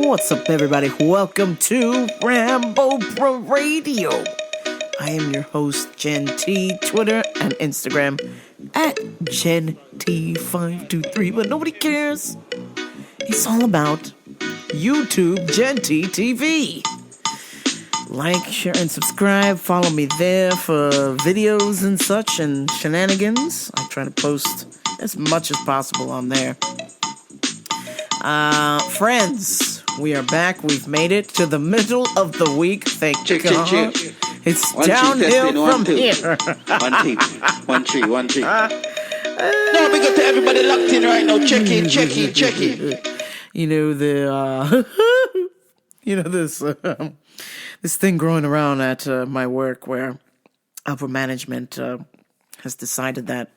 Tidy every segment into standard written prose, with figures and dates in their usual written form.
What's up, everybody? Welcome to Rambo Pro Radio. I am your host, Gen T, Twitter and Instagram at Gen T523, but nobody cares. It's all about YouTube Gen T TV. Like, share, and subscribe. Follow me there for videos and such and shenanigans. I try to post as much as possible on there. Friends, we are back. We've made it to the middle of the week. Thank God. Check. It's one, downhill from here. One, two. No, big up to everybody locked in right now. Check it. You know this thing growing around at my work where upper management has decided that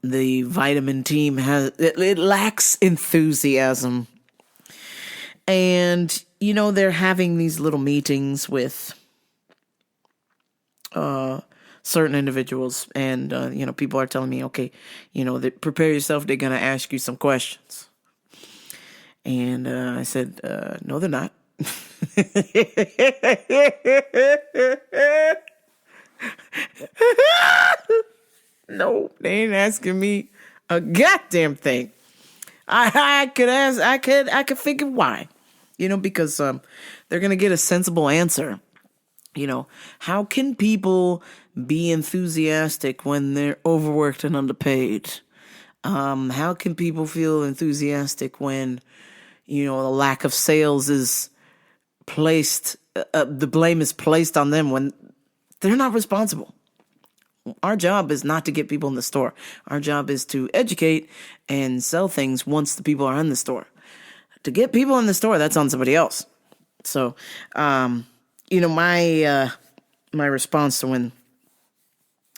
the vitamin team it lacks enthusiasm, and they're having these little meetings with certain individuals, and people are telling me, okay, prepare yourself, they're gonna ask you some questions, and I said, no, they're not. No, they ain't asking me a goddamn thing. I could figure why. Because they're gonna get a sensible answer. How can people be enthusiastic when they're overworked and underpaid? How can people feel enthusiastic when the lack of sales is placed, the blame is placed on them when they're not responsible? Our job is not to get people in the store. Our job is to educate and sell things once the people are in the store. To get people in the store, that's on somebody else. So, my response to when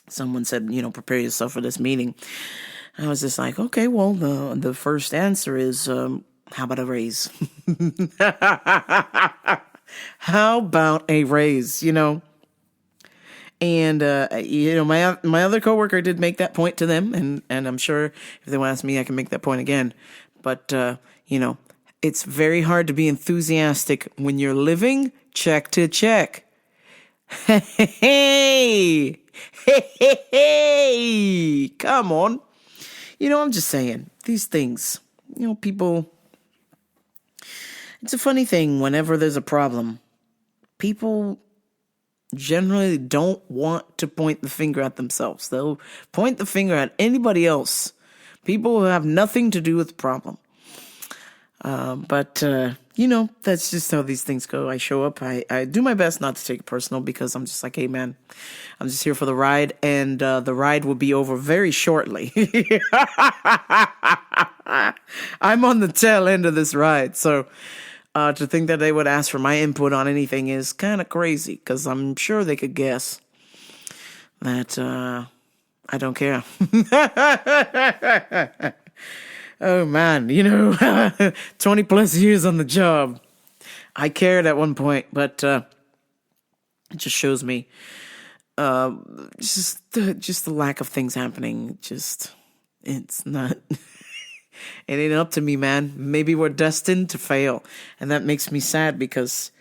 someone said, prepare yourself for this meeting, I was just like, okay, well, the first answer is, how about a raise? How about a raise, And, my other coworker did make that point to them, and I'm sure if they want to ask me, I can make that point again. But, it's very hard to be enthusiastic when you're living check to check. Hey, come on. I'm just saying, these things, people, it's a funny thing whenever there's a problem. People generally don't want to point the finger at themselves. They'll point the finger at anybody else. People who have nothing to do with the problem. But that's just how these things go. I show up. I do my best not to take it personal because I'm just like, hey, man, I'm just here for the ride. And the ride will be over very shortly. I'm on the tail end of this ride. So to think that they would ask for my input on anything is kind of crazy, because I'm sure they could guess that I don't care. Oh, man, 20 plus years on the job. I cared at one point, but it just shows me just the lack of things happening. It's not... It ain't up to me, man. Maybe we're destined to fail. And that makes me sad because,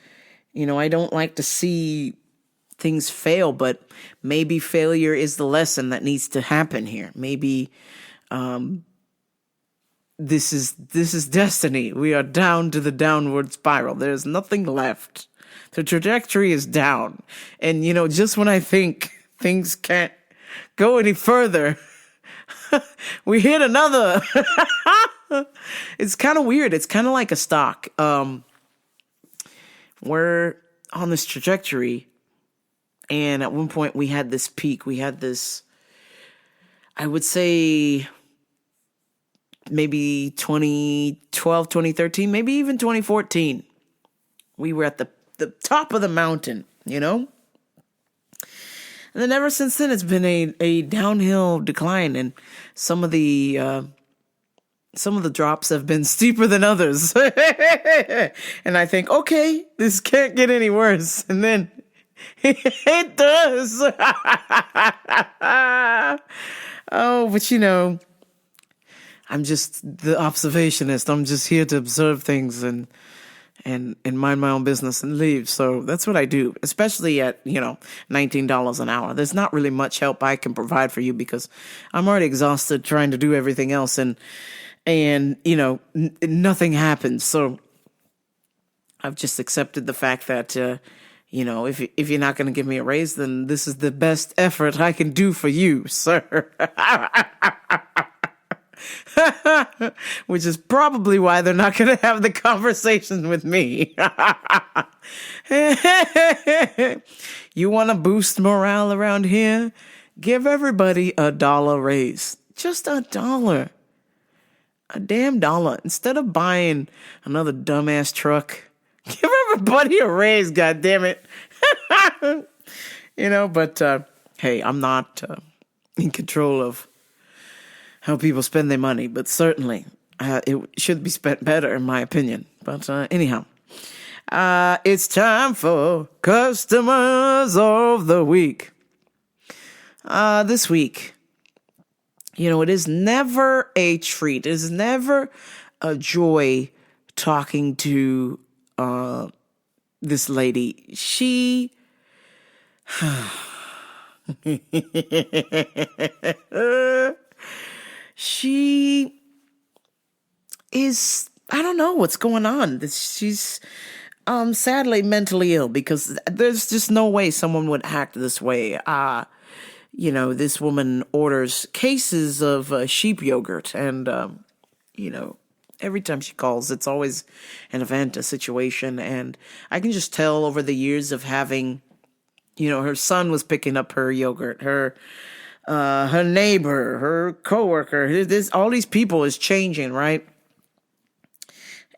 I don't like to see things fail, but maybe failure is the lesson that needs to happen here. Maybe this is destiny. We are down to the downward spiral. There's nothing left. The trajectory is down. And, just when I think things can't go any further, we hit another. It's kind of weird. It's kind of like a stock. We're on this trajectory, and at one point we had this peak. We had this, I would say, maybe 2012, 2013, maybe even 2014. We were at the top of the mountain, And then ever since then, it's been a downhill decline, and some of the drops have been steeper than others. And I think, okay, this can't get any worse. And then it does. Oh, but I'm just the observationist. I'm just here to observe things and mind my own business and leave. So that's what I do, especially at, $19 an hour. There's not really much help I can provide for you because I'm already exhausted trying to do everything else and nothing happens. So I've just accepted the fact that, if you're not going to give me a raise, then this is the best effort I can do for you, sir. Which is probably why they're not going to have the conversation with me. You want to boost morale around here? Give everybody $1 raise. Just $1. A damn dollar. Instead of buying another dumbass truck, give everybody a raise, goddammit. But hey, I'm not in control of how people spend their money, but certainly it should be spent better, in my opinion. But anyhow, it's time for Customers of the Week. This week, it is never a treat. It is never a joy talking to this lady. She... She is, I don't know what's going on. She's sadly mentally ill because there's just no way someone would act this way. This woman orders cases of sheep yogurt and, every time she calls, it's always an event, a situation. And I can just tell over the years of having, her son was picking up her yogurt, her neighbor, her coworker, all these people is changing, right?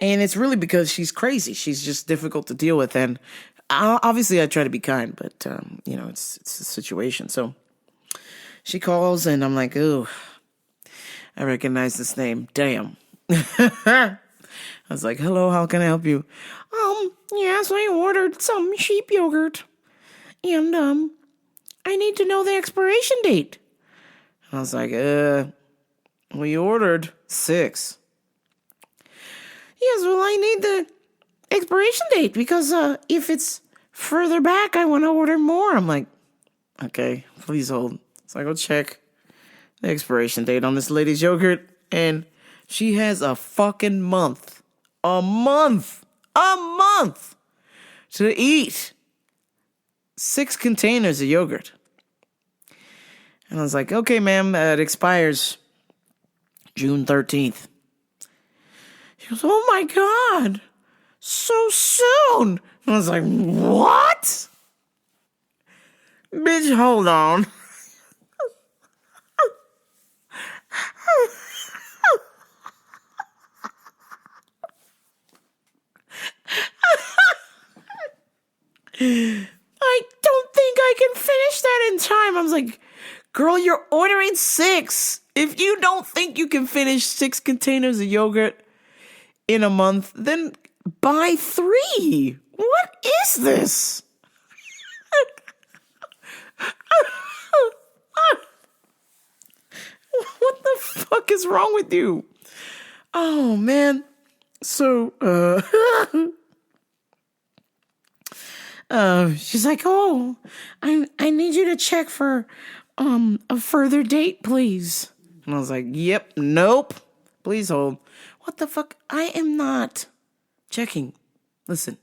And it's really because she's crazy. She's just difficult to deal with. And obviously I try to be kind, but, it's a situation. So she calls and I'm like, ooh, I recognize this name. Damn. I was like, hello, how can I help you? Yes, I ordered some sheep yogurt. And, I need to know the expiration date. I was like, we ordered 6. Yes, well, I need the expiration date because if it's further back, I want to order more. I'm like, okay, please hold. So I go check the expiration date on this lady's yogurt, and she has a fucking month. A month to eat 6 containers of yogurt. And I was like, okay, ma'am, it expires June 13th. She goes, oh my God, so soon. And I was like, what? Bitch, hold on. I don't think I can finish that in time. I was like, girl, you're ordering 6. If you don't think you can finish 6 containers of yogurt in a month, then buy 3. What is this? What the fuck is wrong with you? Oh, man. So, she's like, oh, I need you to check for a further date, please. And I was like, yep, nope. Please hold. What the fuck? I am not checking. Listen,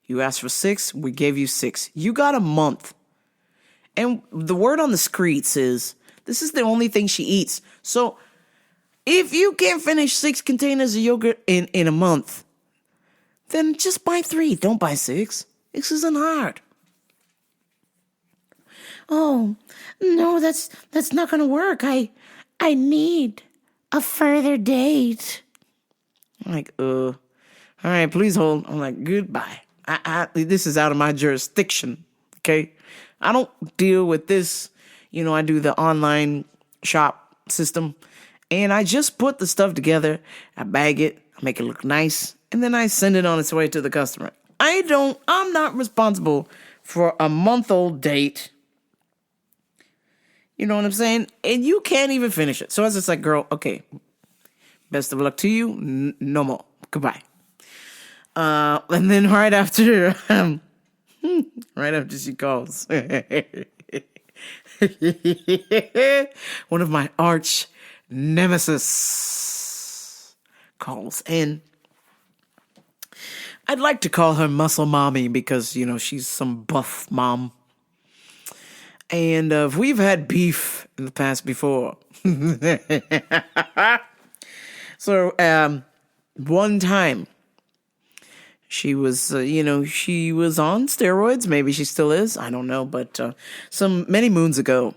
you asked for 6. We gave you 6. You got a month. And the word on the streets is this is the only thing she eats. So if you can't finish 6 containers of yogurt in a month, then just buy 3. Don't buy 6. This isn't hard. Oh, no, that's not going to work. I need a further date. I'm like, all right, please hold. I'm like, goodbye. This is out of my jurisdiction, okay? I don't deal with this. I do the online shop system, and I just put the stuff together. I bag it, I make it look nice, and then I send it on its way to the customer. I'm not responsible for a month-old date. You know what I'm saying? And you can't even finish it. So I was just like, girl, okay, Best of luck to you. No more. Goodbye. And then right after she calls, one of my arch nemesis calls in. I'd like to call her Muscle Mommy because, she's some buff mom. And we've had beef in the past before. So, one time, she was, she was on steroids. Maybe she still is. I don't know. But many moons ago,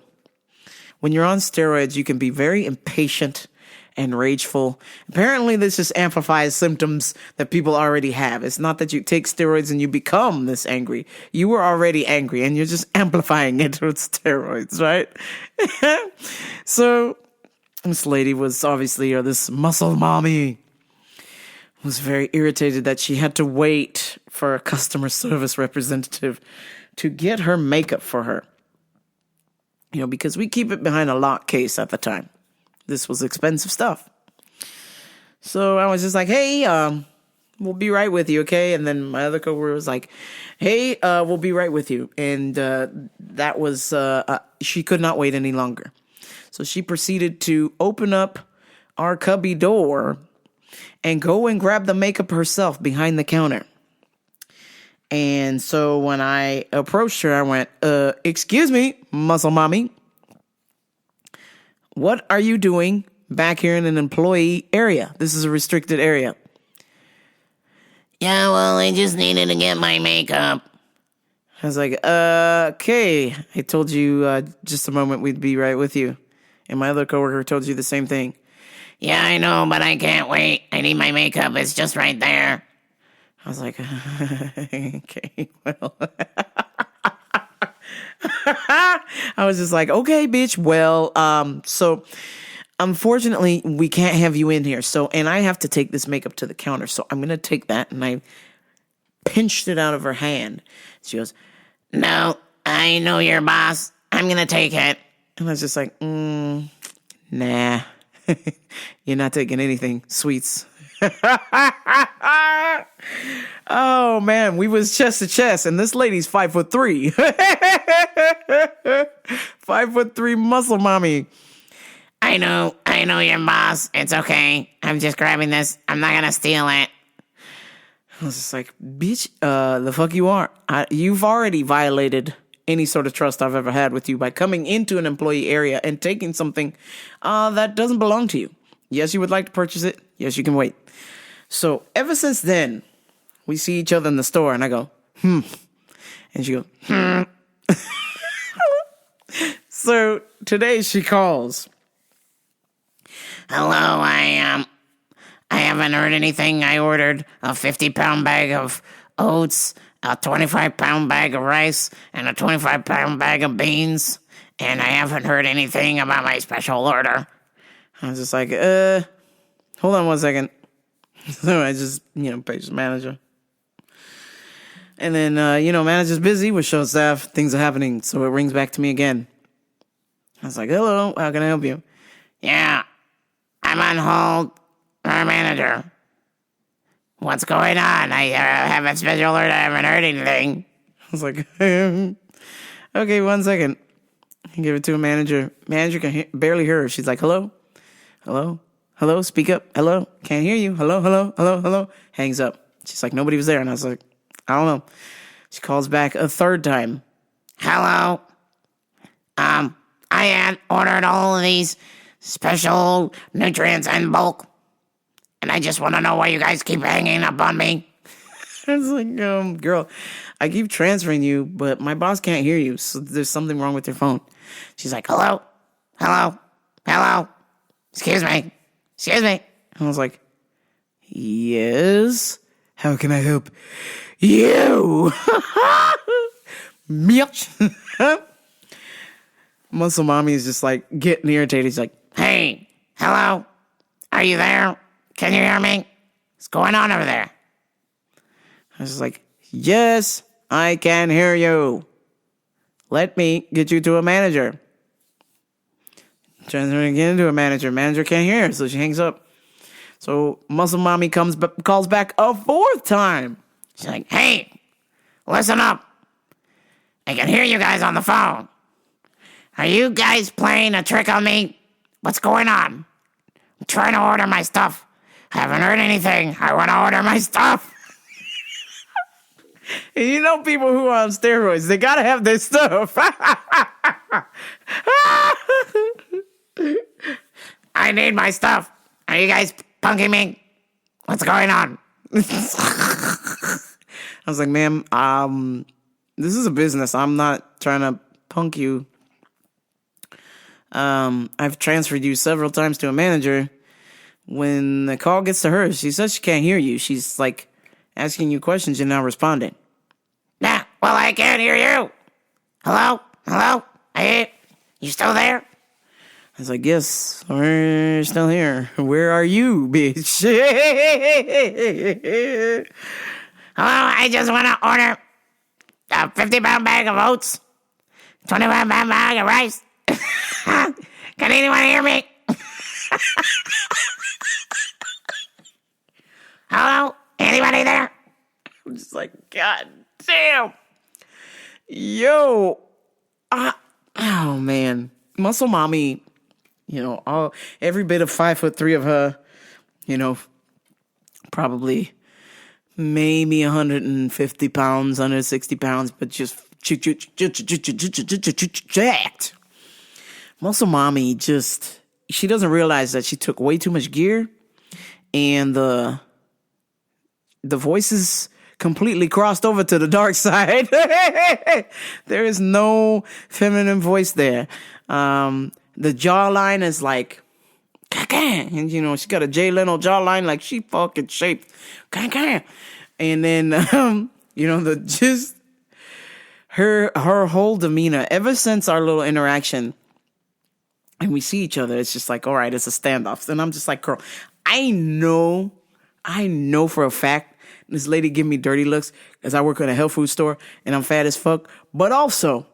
when you're on steroids, you can be very impatient and rageful. Apparently, this just amplifies symptoms that people already have. It's not that you take steroids and you become this angry. You were already angry, and you're just amplifying it with steroids, right? So, this lady was obviously, or this muscle mommy, was very irritated that she had to wait for a customer service representative to get her makeup for her. Because we keep it behind a lock case at the time. This was expensive stuff. So I was just like, hey, we'll be right with you, okay? And then my other coworker was like, hey, we'll be right with you. And that was, she could not wait any longer. So she proceeded to open up our cubby door and go and grab the makeup herself behind the counter. And so when I approached her, I went, excuse me, muscle mommy. What are you doing back here in an employee area? This is a restricted area. Yeah, well, I just needed to get my makeup. I was like, okay. I told you just a moment we'd be right with you. And my other coworker told you the same thing. Yeah, I know, but I can't wait. I need my makeup. It's just right there. I was like, okay, well. I was just like, okay, bitch. Well, so unfortunately we can't have you in here. So, and I have to take this makeup to the counter. So I'm going to take that. And I pinched it out of her hand. She goes, no, I know your boss. I'm going to take it. And I was just like, nah, you're not taking anything, sweets. Oh man, we was chest to chest, and this lady's 5'3". 5'3" muscle mommy. I know your boss. It's okay. I'm just grabbing this. I'm not gonna steal it. I was just like, bitch, the fuck you are. You've already violated any sort of trust I've ever had with you by coming into an employee area and taking something that doesn't belong to you. Yes, you would like to purchase it. Yes, you can wait. So ever since then, we see each other in the store, and I go, And she goes, So today she calls. Hello, I haven't heard anything. I ordered a 50-pound bag of oats, a 25-pound bag of rice, and a 25-pound bag of beans, and I haven't heard anything about my special order. I was just like, hold on one second. So I just, paged the manager. And then, manager's busy with show staff. Things are happening. So it rings back to me again. I was like, hello, how can I help you? Yeah, I'm on hold for our manager. What's going on? I have a special alert. I haven't heard anything. I was like, okay, 1 second. I give it to a manager. Manager can barely hear her. She's like, hello? Hello? Hello? Speak up. Hello? Can't hear you. Hello? Hello? Hello? Hello? Hangs up. She's like, nobody was there. And I was like, I don't know. She calls back a third time. Hello? I had ordered all of these special nutrients in bulk, and I just want to know why you guys keep hanging up on me. I was like, girl, I keep transferring you, but my boss can't hear you, so there's something wrong with your phone. She's like, hello? Hello? Hello? Excuse me? Excuse me? I was like, yes? How can I help you? Bitch. Muscle mommy is just like getting irritated. He's like, hey, hello? Are you there? Can you hear me? What's going on over there? I was just like, yes, I can hear you. Let me get you to a manager. Transferring again to a manager. Manager can't hear her, so she hangs up. So Muscle Mommy calls back a fourth time. She's like, hey, listen up. I can hear you guys on the phone. Are you guys playing a trick on me? What's going on? I'm trying to order my stuff. I haven't heard anything. I want to order my stuff. And you know people who are on steroids, they gotta have their stuff. I need my stuff. Are you guys punking me? What's going on? I was like, ma'am, this is a business. I'm not trying to punk you. I've transferred you several times to a manager. When the call gets to her, she says she can't hear you. She's like asking you questions, you're not responding. Nah, well, I can't hear you. Hello? Hello? You still there? I was like, yes, we're still here. Where are you, bitch? Hello, I just want to order a 50-pound bag of oats, 25-pound bag of rice. Can anyone hear me? Hello? Anybody there? I'm just like, God damn. Yo. Oh, man. Muscle Mommy, every bit of 5'3" of her, probably maybe 150 pounds, 160 pounds, but just jacked. Muscle Mommy she doesn't realize that she took way too much gear, and the voices completely crossed over to the dark side. There is no feminine voice there. The jawline is like, and she got a Jay Leno jawline like she fucking shaped, and then her whole demeanor ever since our little interaction, and we see each other, it's just like, all right, it's a standoff. And I'm just like, girl, I know for a fact this lady give me dirty looks because I work at a health food store and I'm fat as fuck. But also,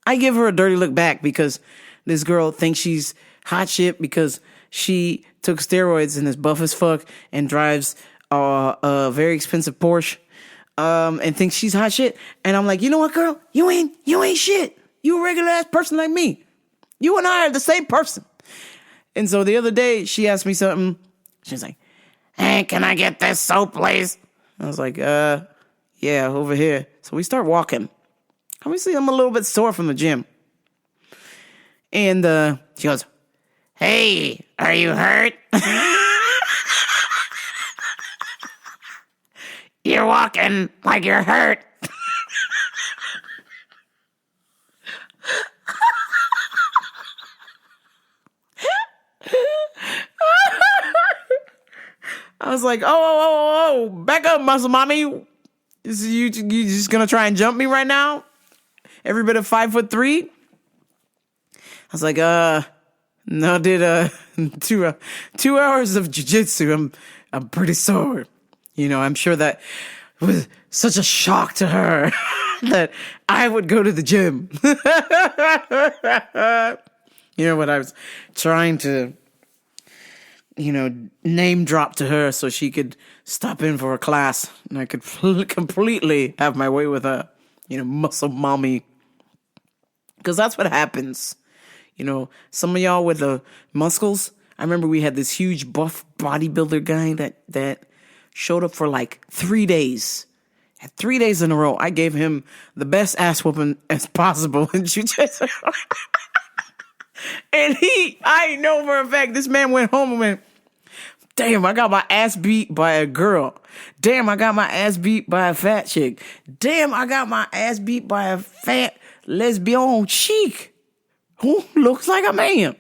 I give her a dirty look back because this girl thinks she's hot shit because she took steroids and is buff as fuck and drives a very expensive Porsche and thinks she's hot shit. And I'm like, you know what, girl? You ain't shit. You a regular ass person like me. You and I are the same person. And so the other day, she asked me something. She's like, hey, can I get this soap, please? I was like, yeah, over here. So we start walking. Obviously, I'm a little bit sore from the gym. And she goes, hey, are you hurt? You're walking like you're hurt. I was like, oh, back up, Muscle Mommy. You just gonna try and jump me right now? Every bit of 5'3"? I was like, no, I did 2 hours of jiu-jitsu. I'm pretty sore. I'm sure that was such a shock to her that I would go to the gym. What I was trying to name drop to her so she could stop in for a class and I could completely have my way with her, Muscle Mommy. Because that's what happens. Some of y'all with the muscles, I remember we had this huge buff bodybuilder guy that showed up for like 3 days. At 3 days in a row, I gave him the best ass whooping as possible in jiu-jitsu. And I know for a fact, this man went home and went, damn, I got my ass beat by a girl. Damn, I got my ass beat by a fat chick. Damn, I got my ass beat by a fat lesbian chick who looks like a man.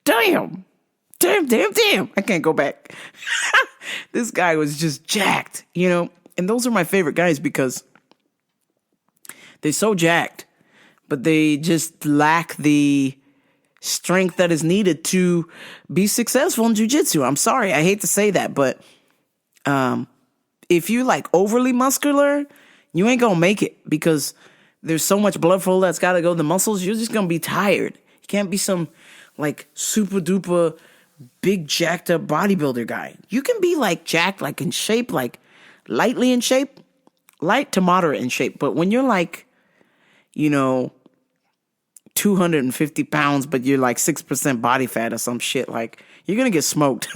Damn. I can't go back. This guy was just jacked, and those are my favorite guys because they're so jacked, but they just lack the strength that is needed to be successful in jiu-jitsu. I'm sorry, I hate to say that, but if you like overly muscular, you ain't gonna make it because there's so much blood flow that's gotta go to the muscles. You're just gonna be tired. You can't be some like super duper big jacked up bodybuilder guy. You can be like jacked, like in shape, like lightly in shape, light to moderate in shape. But when you're like, 250 pounds, but you're like 6% body fat or some shit, like you're going to get smoked.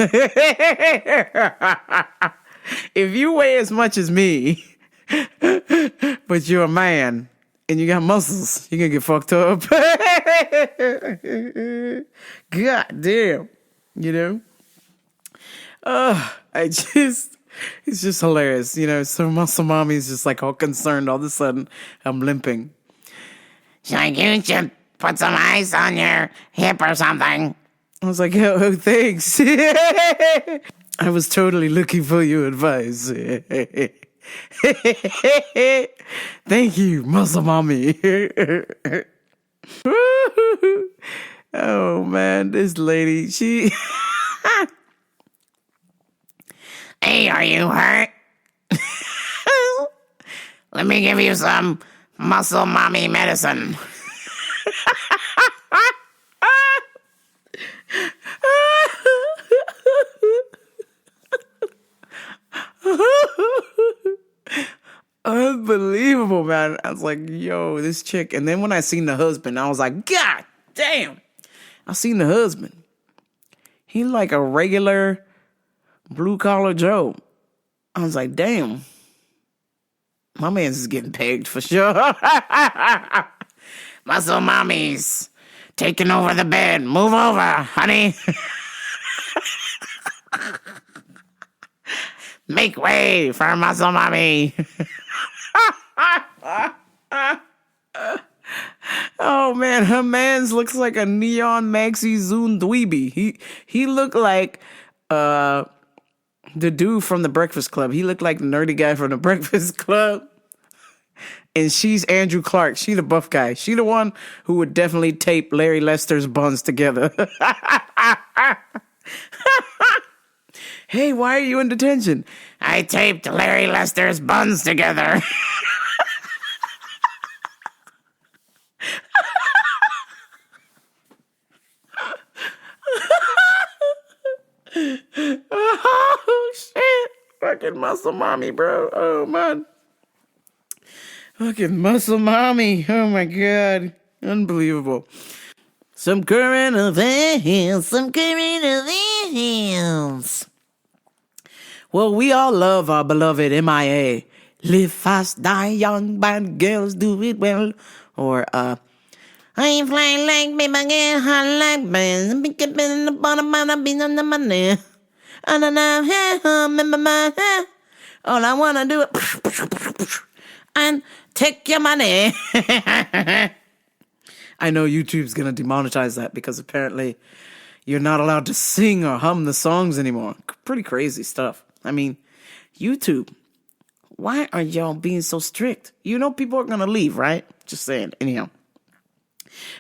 If you weigh as much as me, but you're a man and you got muscles, you're going to get fucked up. God damn. It's just hilarious. So Muscle Mommy is just like all concerned. All of a sudden, I'm limping. Like, you should put some ice on your hip or something. I was like, oh, thanks. I was totally looking for your advice. Thank you, Muscle Mommy. Oh, man, this lady, she... Hey, are you hurt? Let me give you some Muscle Mommy medicine. Unbelievable, man. I was like, yo, this chick. And then when I seen the husband, I was like, God damn. I seen the husband. He like a regular blue collar Joe. I was like, damn. My man's is getting pegged for sure. Muscle Mommy's taking over the bed. Move over, honey. Make way for Muscle Mommy. Oh man, her man's looks like a neon maxi zoom dweeby. He looked like the dude from the Breakfast Club. He looked like the nerdy guy from the Breakfast Club. And she's Andrew Clark. She the buff guy. She the one who would definitely tape Larry Lester's buns together. Hey, why are you in detention? I taped Larry Lester's buns together. Oh, shit. Fucking Muscle Mommy, bro. Oh, man. Fucking Muscle Mommy. Oh, my God. Unbelievable. Some current events. Well, we all love our beloved MIA. Live fast, die young, bad girls do it well. Or, I ain't flying like me, but get hot like bands. I'm keeping in the bottom, but I've been on the money. And I remember my hair. All I want to do is and take your money. I know YouTube's going to demonetize that because apparently you're not allowed to sing or hum the songs anymore. Pretty crazy stuff. I mean, YouTube, why are y'all being so strict? People are going to leave, right? Just saying. Anyhow.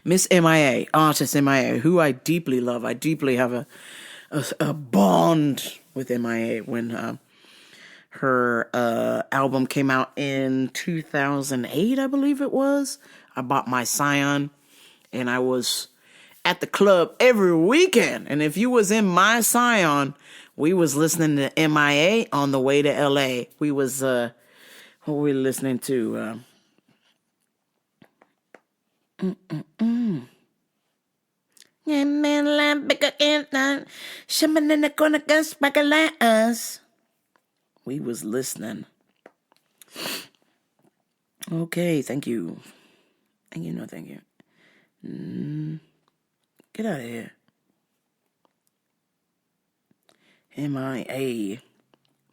Miss MIA, artist MIA, who I deeply love. I deeply have a bond with MIA when her album came out in 2008, I believe it was. I bought my Scion, and I was at the club every weekend. And if you was in my Scion, we was listening to MIA on the way to LA. We was, what were we listening to? We was listening. Okay, thank you. Thank you, no thank you. Get out of here. MIA.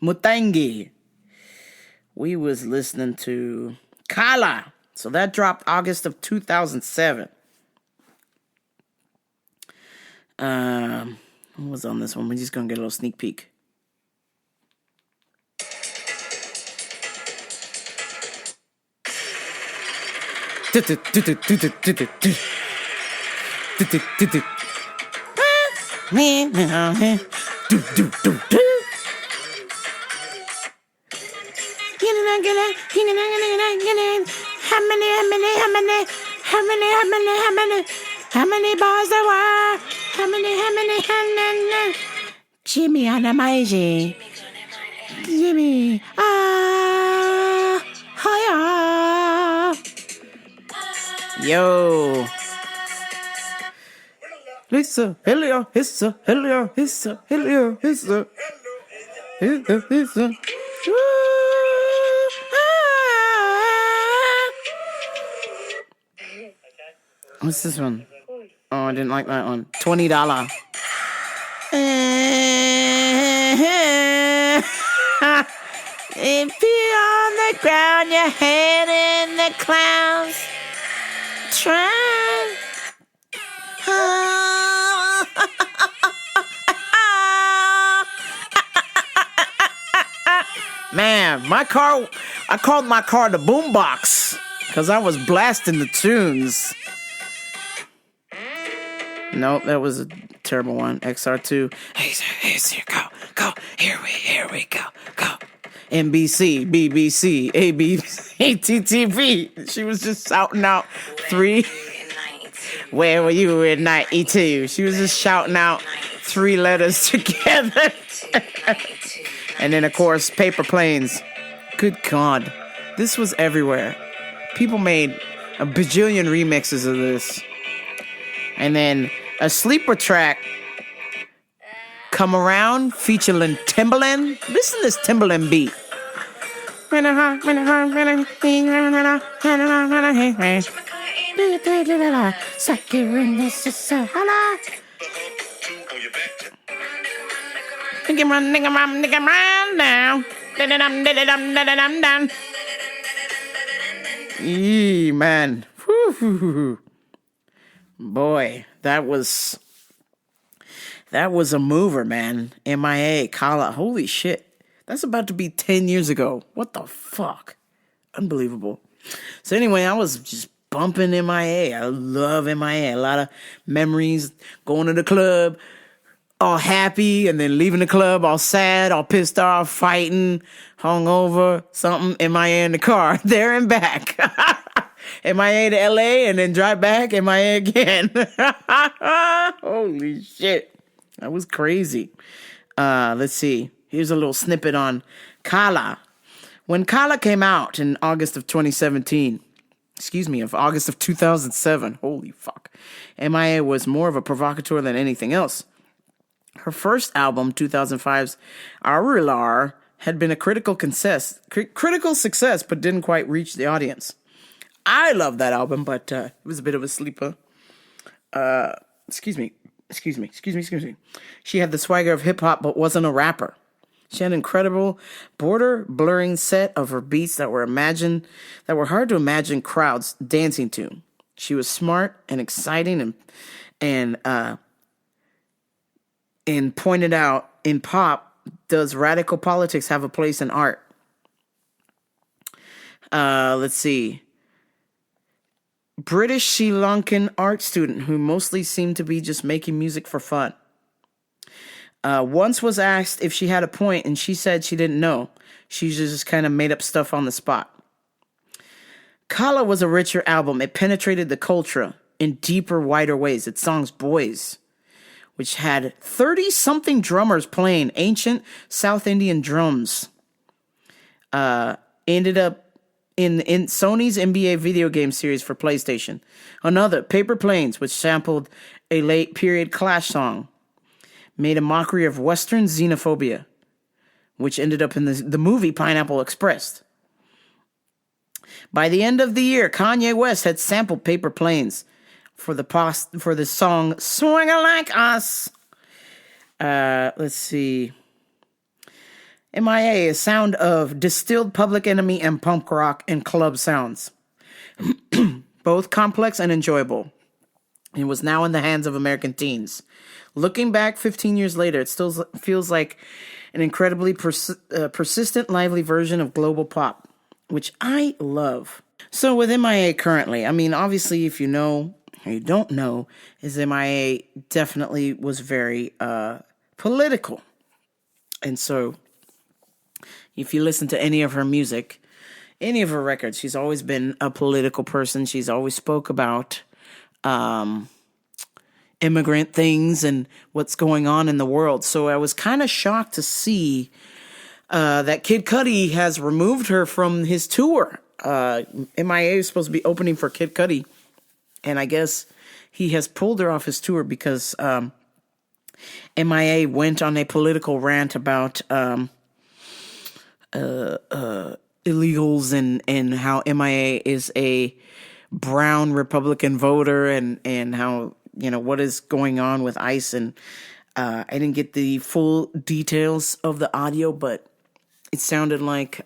Mutangi. We was listening to Kala. So that dropped August of 2007. What was on this one? We're just gonna get a little sneak peek. How many bars there were? Jimmy on the Maiji. Jimmy. Hiya. Yo. Lisa, hello, Lisa, hello, Lisa, hello, Lisa. Hello, Lisa. What's this one? Oh, I didn't like that one. $20. If you're on the ground, your head in the clouds. Try. Man, I called my car the boombox because I was blasting the tunes. Nope, that was a terrible one. XR2. Hey, go. Here we go. NBC, BBC, ABC, ATTV. She was just shouting out three. Where were you in 92? She was just shouting out 3 letters together. And then, of course, Paper Planes. Good God. This was everywhere. People made a bajillion remixes of this. And then a sleeper track, Come Around, featuring Timbaland. Listen to this Timbaland beat. Nigga run down. Yee, man. Whew. Boy, that was a mover, man. MIA, Kala. Holy shit. That's about to be 10 years ago. What the fuck? Unbelievable. So anyway, I was just bumping MIA. I love MIA. A lot of memories, going to the club, all happy, and then leaving the club all sad, all pissed off, fighting, hungover, something, MIA in the car, there and back. MIA to LA and then drive back, MIA again. Holy shit. That was crazy. Let's see. Here's a little snippet on Kala. When Kala came out in August of 2017, of August of 2007, holy fuck, MIA was more of a provocateur than anything else. Her first album, 2005's Arilar, had been a critical success, but didn't quite reach the audience. I love that album, but it was a bit of a sleeper. Excuse me. She had the swagger of hip-hop, but wasn't a rapper. She had an incredible border-blurring set of her beats that were hard to imagine crowds dancing to. She was smart and exciting and pointed out, in pop, does radical politics have a place in art? Let's see. British Sri Lankan art student who mostly seemed to be just making music for fun. Once was asked if she had a point, and she said she didn't know. She just kind of made up stuff on the spot. Kala was a richer album. It penetrated the culture in deeper, wider ways. Its songs Boys, which had 30-something drummers playing ancient South Indian drums, ended up in Sony's NBA video game series for PlayStation. Another, Paper Planes, which sampled a late-period Clash song, made a mockery of Western xenophobia, which ended up in the movie Pineapple Express. By the end of the year, Kanye West had sampled Paper Planes for the song Swinging Like Us. Let's see. MIA, a sound of distilled Public Enemy and punk rock and club sounds. Both complex and enjoyable. It was now in the hands of American teens. Looking back 15 years later, it still feels like an incredibly persistent, lively version of global pop, which I love. So with MIA currently, I mean, obviously, if you know or you don't know, is MIA definitely was very political. And so if you listen to any of her music, any of her records, she's always been a political person. She's always spoke about immigrant things and what's going on in the world. So I was kind of shocked to see that Kid Cudi has removed her from his tour. MIA is supposed to be opening for Kid Cudi, and I guess he has pulled her off his tour because MIA went on a political rant about illegals and how MIA is a brown Republican voter and how, what is going on with ICE. And I didn't get the full details of the audio, but it sounded like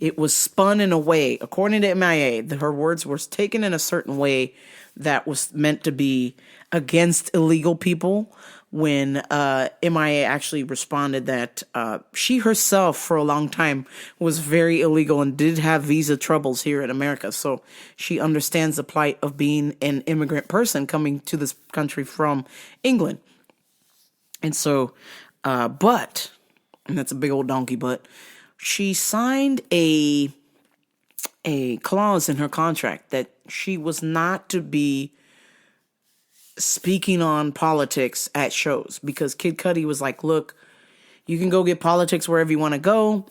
it was spun in a way, according to MIA, her words were taken in a certain way that was meant to be against illegal people, when MIA actually responded that she herself for a long time was very illegal and did have visa troubles here in America. So she understands the plight of being an immigrant person coming to this country from England. And so, and that's a big old donkey, but she signed a clause in her contract that she was not to be speaking on politics at shows, because Kid Cudi was like, look, you can go get politics wherever you want to go.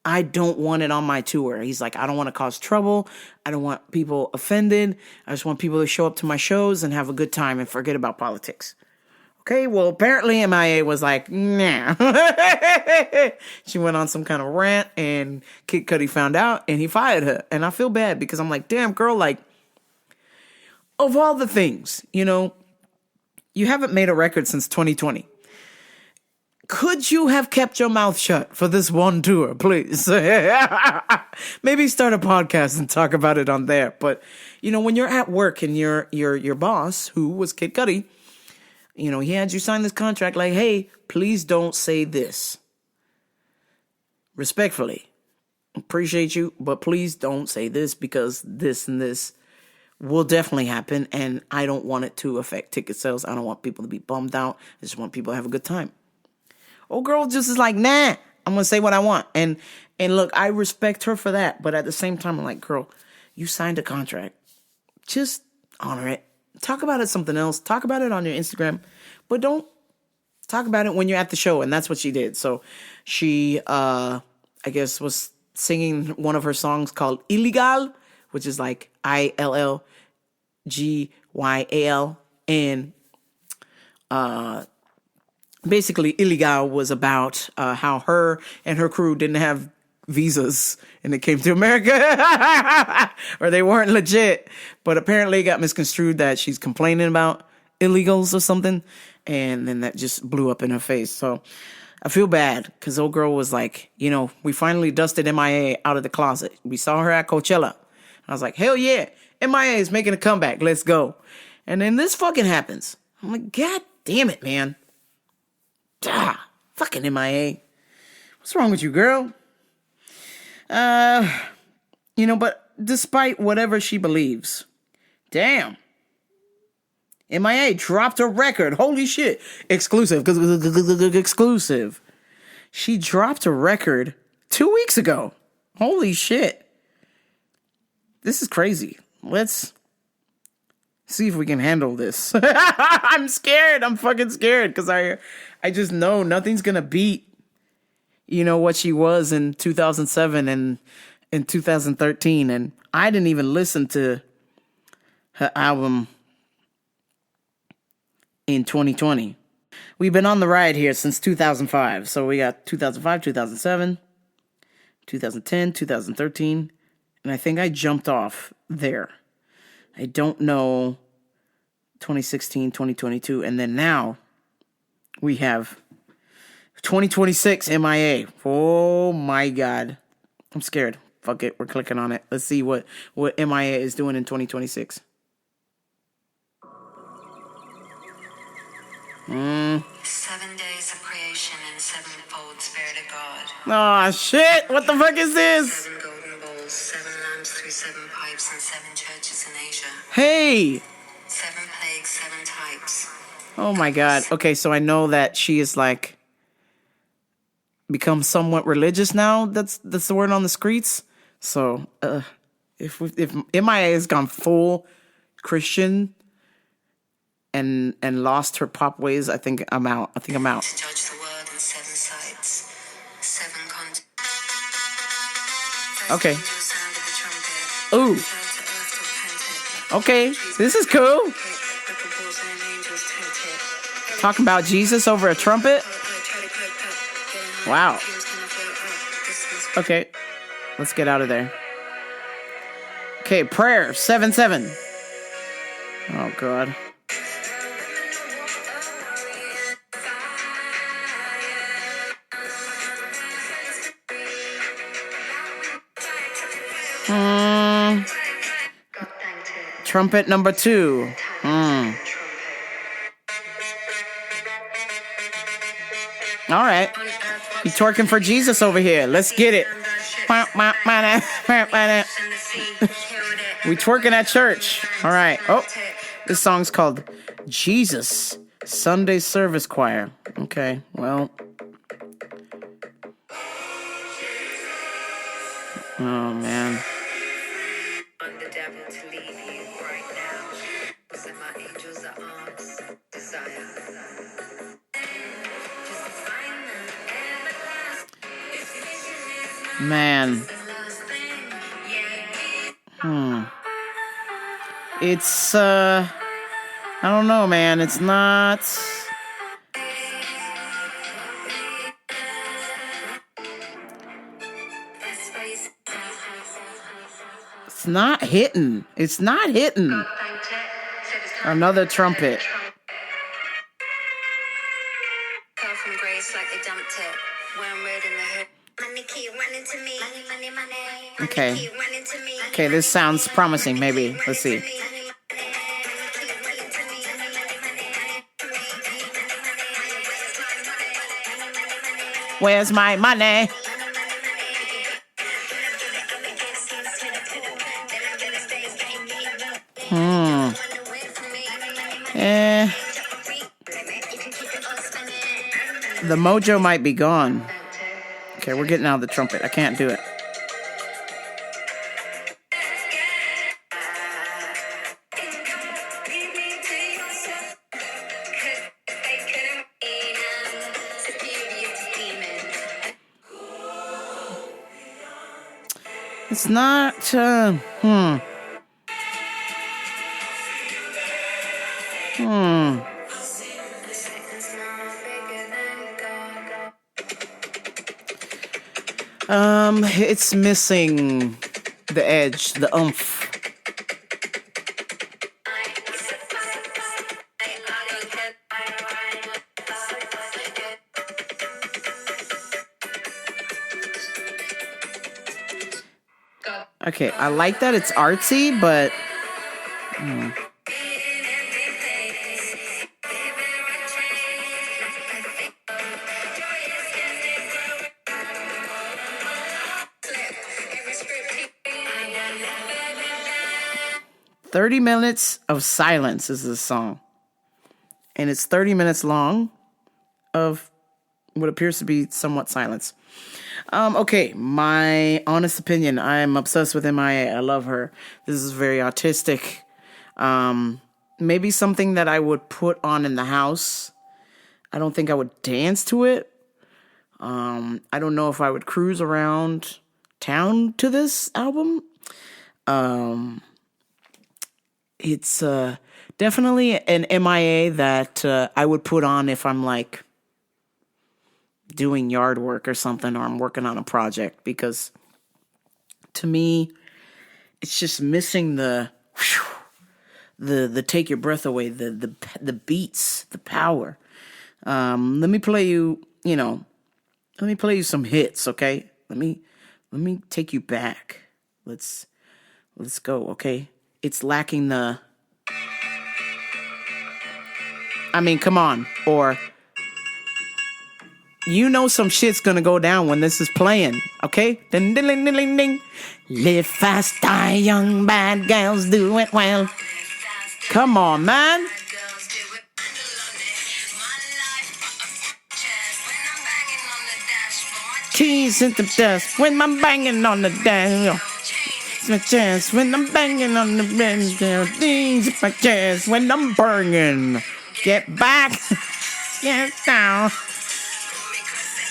I don't want it on my tour. He's like, I don't want to cause trouble. I don't want people offended. I just want people to show up to my shows and have a good time and forget about politics. Okay, well, apparently MIA was like, nah. She went on some kind of rant and Kid Cudi found out and he fired her. And I feel bad because I'm like, damn, girl, like, of all the things, you haven't made a record since 2020. Could you have kept your mouth shut for this one tour, please? Maybe start a podcast and talk about it on there. But, when you're at work and your boss, who was Kid Cudi, he had you sign this contract like, hey, please don't say this. Respectfully, appreciate you, but please don't say this because this and this will definitely happen, and I don't want it to affect ticket sales. I don't want people to be bummed out. I just want people to have a good time. Old girl just is like, nah, I'm going to say what I want. And look, I respect her for that, but at the same time, I'm like, girl, you signed a contract. Just honor it. Talk about it something else. Talk about it on your Instagram, but don't talk about it when you're at the show, and that's what she did. So she, I guess, was singing one of her songs called Illegal, which is like ILLGYAL, and basically Illegal was about how her and her crew didn't have visas and they came to America or they weren't legit, but apparently it got misconstrued that she's complaining about illegals or something, and then that just blew up in her face. So I feel bad because old girl was like, we finally dusted MIA out of the closet. We saw her at Coachella. I was like, hell yeah, MIA is making a comeback. Let's go. And then this fucking happens. I'm like, God damn it, man. Fucking MIA. What's wrong with you, girl? But despite whatever she believes, damn. MIA dropped a record. Holy shit. Exclusive. Exclusive. She dropped a record 2 weeks ago. Holy shit. This is crazy. Let's see if we can handle this. I'm scared. I'm fucking scared because I just know nothing's going to beat, what she was in 2007 and in 2013. And I didn't even listen to her album in 2020. We've been on the ride here since 2005. So we got 2005, 2007, 2010, 2013. And I think I jumped off there. I don't know 2016, 2022. And then now we have 2026 MIA. Oh my God. I'm scared. Fuck it. We're clicking on it. Let's see what MIA is doing in 2026. 7 days of creation and sevenfold spirit of God. Oh shit. What the fuck is this? 7 golden bowls, 7 lamps through 7 pipes, and 7 churches in Asia. Hey. 7 plagues, 7 types. Oh my God. Okay, so I know that she is like become somewhat religious now. That's the word on the streets. So if MIA has gone full Christian and lost her pop ways, I think I'm out. To judge the world in 7 sites, 7 continents. Okay. Angels sounded the trumpet. Ooh. Fell to earth to repent it. Okay. This is cool. Like a porcelain angel's tent it. Talking about Jesus over a trumpet. Wow. Okay. Let's get out of there. Okay, prayer 7-7. Oh God. Trumpet number 2. All right. You twerking for Jesus over here. Let's get it. We twerking at church. All right. Oh, this song's called Jesus Sunday Service Choir. Okay, well. Oh, man. The devil to leave you right now. Was in my angels of arms desire. Man. It's, I don't know, man. It's not... It's not hitting. It's not hitting. Another trumpet. Fell from grace like they dumped it. When red in the hood. Money keep running to me. Money, money. Okay. Keep running to me. Okay, this sounds promising, maybe. Let's see. Where's my money? The mojo might be gone. Okay, we're getting out of the trumpet. I can't do it. It's not, It's missing the edge, the oomph. Okay, I like that it's artsy, but... "30 Minutes of Silence" is the song. And it's 30 minutes long of what appears to be somewhat silence. Okay, my honest opinion. I'm obsessed with MIA. I love her. This is very artistic. Maybe something that I would put on in the house. I don't think I would dance to it. I don't know if I would cruise around town to this album. It's definitely an MIA that I would put on if I'm like doing yard work or something, or I'm working on a project, because to me it's just missing the take your breath away, the beats, the power. Let me play you some hits, okay? Let me take you back. Let's go, okay? It's lacking the... I mean, come on. Or... You know some shit's gonna go down when this is playing, okay? Ding, ding, ding, ding, ding. Live fast, die young, bad girls do it well. Come on, man. Keys into dust when I'm banging on the dash. my chest when I'm banging on the bench. Things in my chest when I'm burning. Get back, get down.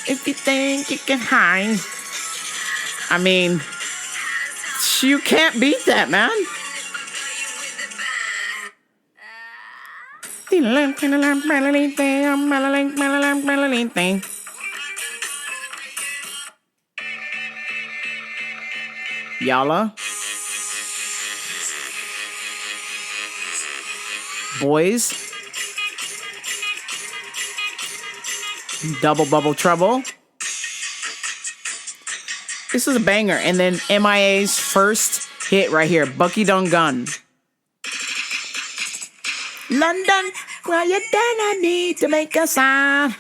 If you think you can hide. I mean, you can't beat that, man. Yalla. Boys. Double Bubble Trouble. This is a banger. And then MIA's first hit right here, Bucky Dun Gun. London, where you done I need to make a sound.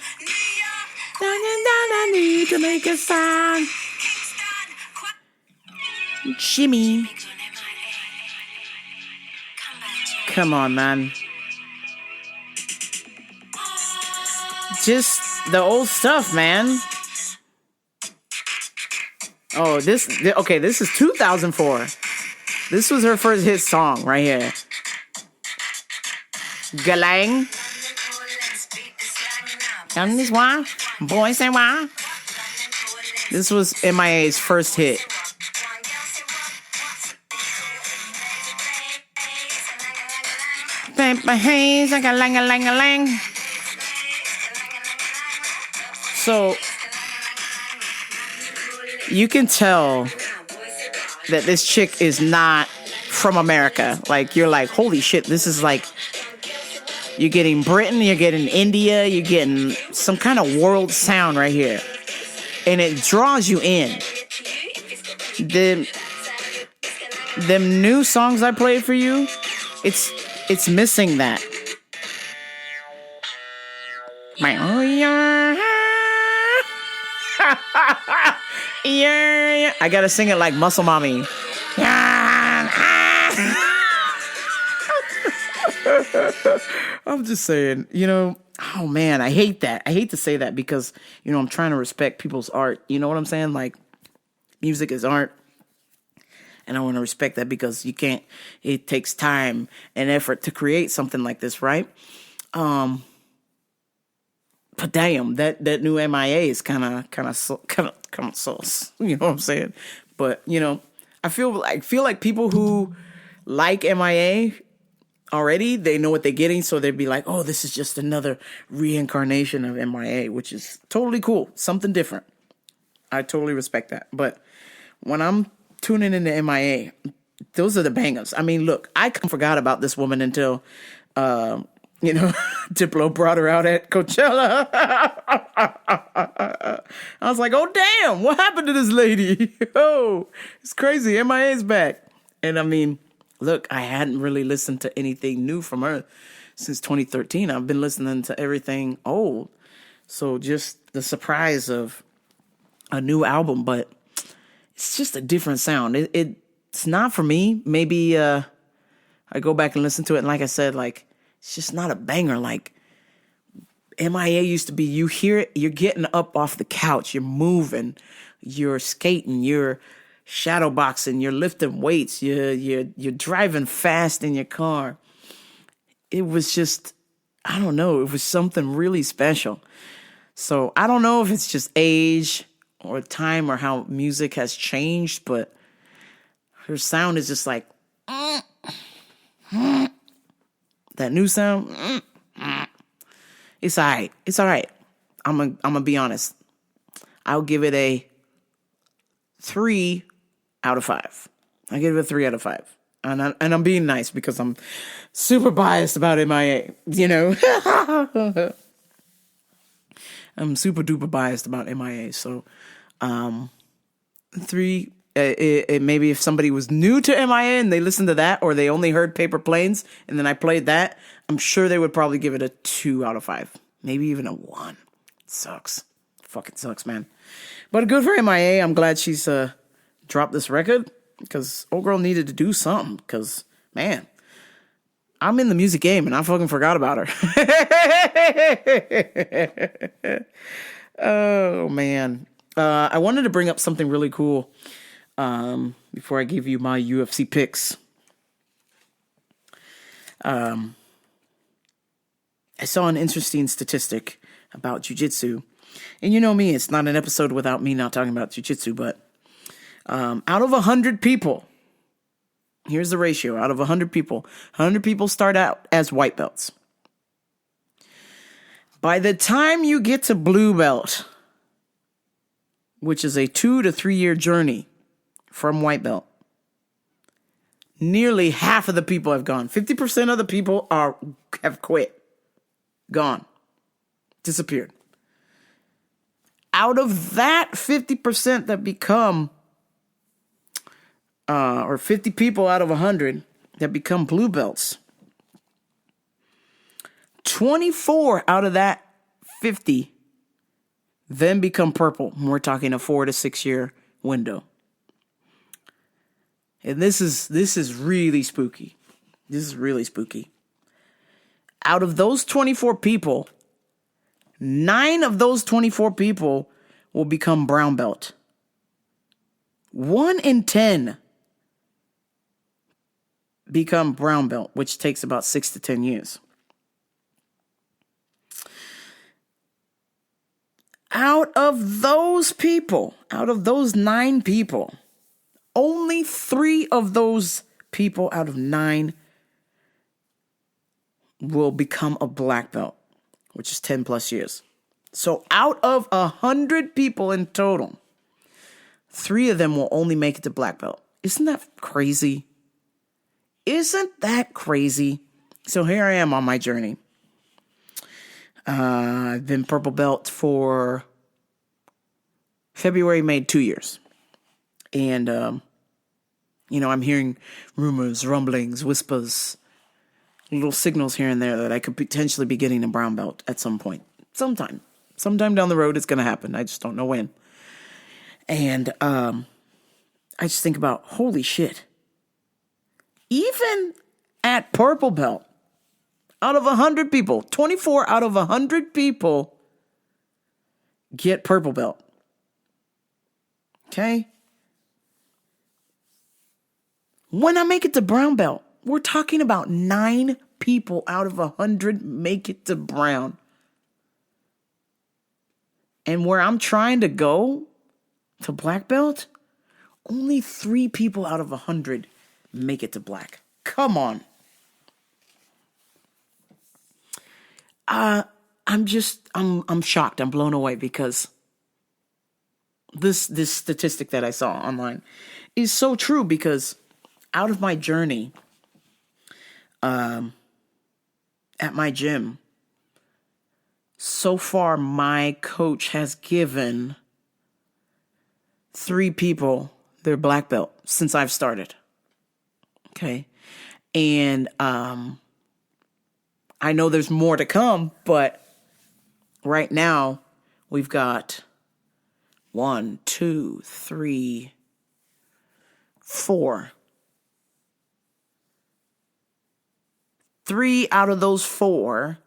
I need to make a sound. Jimmy. Come on, man. Just the old stuff, man. Oh, this is 2004. This was her first hit song right here. Galang. Tell this why. Boy say why. This was MIA's first hit. Paper haze, like a lang a lang a lang. So you can tell that this chick is not from America. Like, you're like, holy shit, this is like, you're getting Britain, you're getting India, you're getting some kind of world sound right here. And it draws you in. Them new songs I played for you, it's missing that. Yeah, I gotta sing it like Muscle Mommy. I'm just saying, oh man, I hate that. I hate to say that because, I'm trying to respect people's art. You know what I'm saying? Like, music is art. And I want to respect that because it takes time and effort to create something like this, right? But damn, that new MIA is kind of sauce. You know what I'm saying? But, I feel like people who like MIA already, they know what they're getting, so they'd be like, oh, this is just another reincarnation of MIA, which is totally cool. Something different. I totally respect that. But when I'm tuning into MIA, those are the bangers. I mean, look, I forgot about this woman until, Diplo brought her out at Coachella. I was like, oh, damn, what happened to this lady? Oh, it's crazy. MIA's back. And I mean, look, I hadn't really listened to anything new from her since 2013. I've been listening to everything old. So just the surprise of a new album, but it's just a different sound. It's not for me. Maybe I go back and listen to it, and like I said, like, it's just not a banger. Like, MIA used to be, you hear it, you're getting up off the couch, you're moving, you're skating, you're shadow boxing, you're lifting weights, you're driving fast in your car. It was just, I don't know, it was something really special. So I don't know if it's just age or time or how music has changed, but her sound is just like that new sound. It's all right. It's all right. I'm gonna be honest. I'll give it a 3 out of 5. I give it a 3 out of 5. And I'm being nice because I'm super biased about MIA, I'm super duper biased about MIA. So 3, maybe if somebody was new to MIA and they listened to that, or they only heard Paper Planes and then I played that, I'm sure they would probably give it a 2 out of 5. Maybe even a 1. It sucks. Fucking sucks, man. But good for MIA. I'm glad she's dropped this record because old girl needed to do something because, man, I'm in the music game and I fucking forgot about her. Oh, man. I wanted to bring up something really cool. before I give you my UFC picks. I saw an interesting statistic about jiu-jitsu. And you know me, it's not an episode without me not talking about jiu-jitsu, but out of 100 people, here's the ratio. Out of 100 people start out as white belts. By the time you get to blue belt, which is a 2 to 3 year journey from white belt, nearly half of the people have gone. 50% of the people have quit. Gone. Disappeared. Out of that 50% that become, or 50 people out of 100 that become blue belts, 24 out of that 50 then become purple. We're talking a 4 to 6 year window. And this is really spooky. This is really spooky. Out of those 24 people, 9 of those 24 people will become brown belt. 1 in 10 become brown belt, which takes about 6 to 10 years. Out of those people, out of those 9 people, only 3 of those people out of 9 will become a black belt, which is 10 plus years. So out of 100 people in total, 3 of them will only make it to black belt. Isn't that crazy? Isn't that crazy? So here I am on my journey. I've been purple belt for February made 2 years. And, I'm hearing rumors, rumblings, whispers, little signals here and there that I could potentially be getting a brown belt at some point. Sometime down the road, it's going to happen. I just don't know when. And I just think about, holy shit. Even at purple belt, out of 100 people, 24 out of 100 people get purple belt. Okay? When I make it to brown belt, we're talking about 9 people out of 100 make it to brown. And where I'm trying to go to black belt, only 3 people out of 100 make it to black. Come on. I'm shocked. I'm blown away because this statistic that I saw online is so true, because out of my journey, at my gym, so far my coach has given 3 people their black belt since I've started. Okay. And, I know there's more to come, but right now we've got 1, 2, 3, 4. 3 out of those 4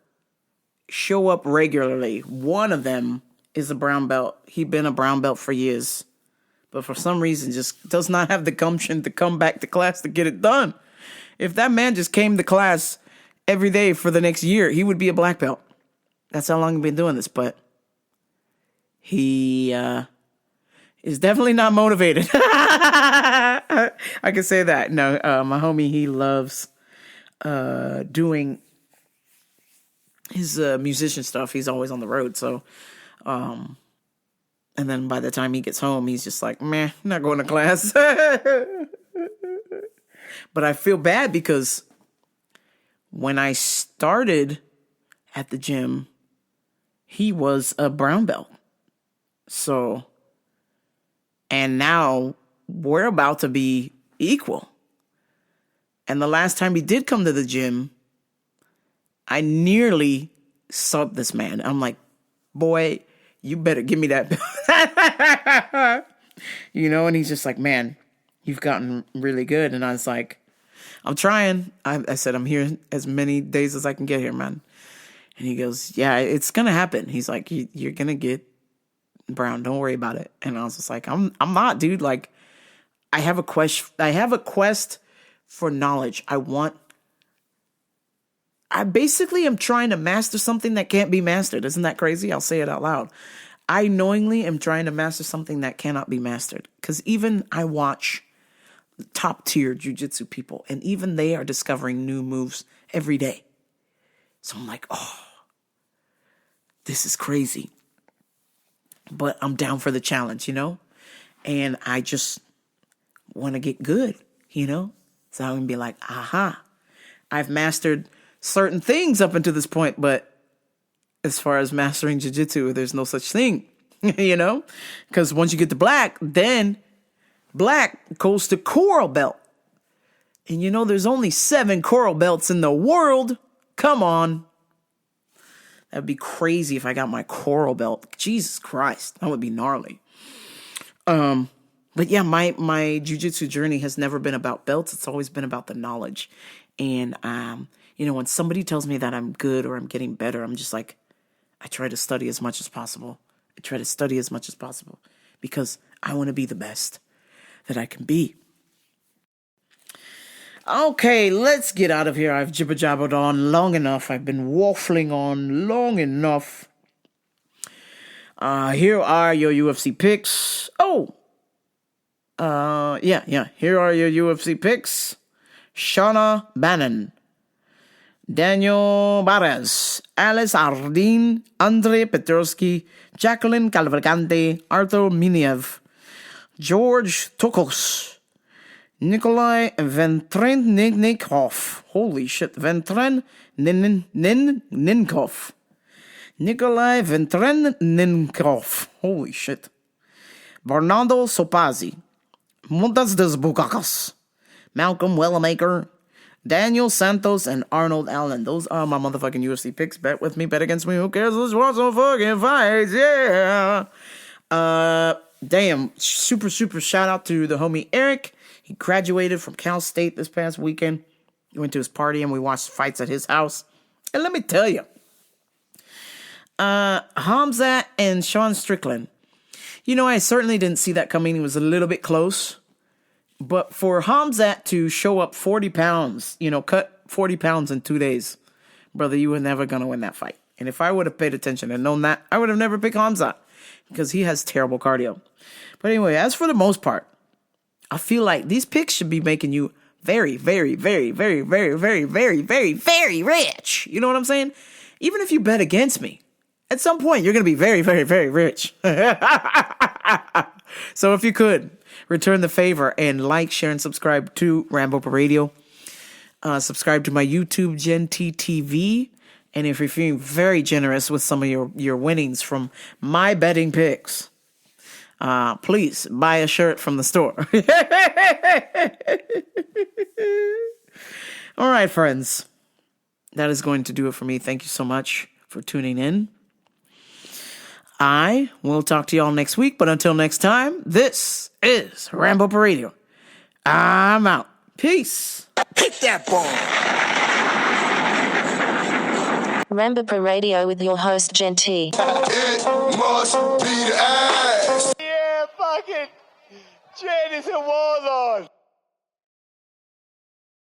show up regularly. One of them is a brown belt. He'd been a brown belt for years, but for some reason just does not have the gumption to come back to class to get it done. If that man just came to class every day for the next year, he would be a black belt. That's how long he's been doing this, but he is definitely not motivated. I can say that. No, my homie, he loves doing his musician stuff. He's always on the road, so and then by the time he gets home, he's just like, meh, not going to class. But I feel bad because when I started at the gym, he was a brown belt. So, and now we're about to be equal. And the last time he did come to the gym, I nearly subbed this man. I'm like, boy, you better give me that belt. And he's just like, man, you've gotten really good. And I was like, I'm trying. I said, I'm here as many days as I can get here, man. And he goes, yeah, it's going to happen. He's like, you're going to get brown. Don't worry about it. And I was just like, I'm not, dude. Like, I have a quest for knowledge. I basically am trying to master something that can't be mastered. Isn't that crazy? I'll say it out loud. I knowingly am trying to master something that cannot be mastered. Because even I watch top tier jiu-jitsu people, and even they are discovering new moves every day. So I'm like, oh, this is crazy. But I'm down for the challenge, you know? And I just want to get good, you know? So I'm going to be like, aha, I've mastered certain things up until this point, but as far as mastering jiu-jitsu, there's no such thing, you know? Because once you get to black, then black goes to coral belt. And you know, there's only 7 coral belts in the world. Come on. That'd be crazy if I got my coral belt. Jesus Christ, that would be gnarly. But yeah, my jiu-jitsu journey has never been about belts. It's always been about the knowledge. And, you know, when somebody tells me that I'm good or I'm getting better, I'm just like, I try to study as much as possible. Because I want to be the best that I can be. Okay, let's get out of here. I've jibber-jabbered on long enough. I've been waffling on long enough. Here are your UFC picks. Here are your UFC picks. Shauna Bannon, Daniel Barres, Alice Ardeen, Andrei Petrovsky, Jacqueline Cavalcante, Arthur Miniev, George Tokos, Nikolai Ventrennikov. Holy shit, Ventrennikov. Nikolai Ventrennikov. Holy shit. Bernardo Sopazzi, Montas des Bucacas, Malcolm Wellamaker, Daniel Santos, and Arnold Allen. Those are my motherfucking UFC picks. Bet with me, bet against me. Who cares? Let's watch some fucking fights. Yeah. Damn. Super shout out to the homie Eric. He graduated from Cal State this past weekend. He went to his party and we watched fights at his house. And let me tell you, Hamzat and Sean Strickland. You know, I certainly didn't see that coming. He was a little bit close. But for Hamzat to show up 40 pounds, you know, cut 40 pounds in 2 days, brother, you were never going to win that fight. And if I would have paid attention and known that, I would have never picked Hamzat because he has terrible cardio. But anyway, as for the most part, I feel like these picks should be making you very, very, very, very, very, very, very, very, very rich. You know what I'm saying? Even if you bet against me, at some point, you're going to be very, very, very rich. So if you could, return the favor and like, share, and subscribe to Rambo Radio. Subscribe to my YouTube, Gen T TV. And if you're feeling very generous with some of your winnings from my betting picks, please buy a shirt from the store. All right, friends. That is going to do it for me. Thank you so much for tuning in. I will talk to y'all next week, but until next time, this is Rambo Radio. I'm out. Peace. Hit that ball. Rambo Radio with your host, Gen T. It must be the ass. Yeah, fucking Jen is a warlord.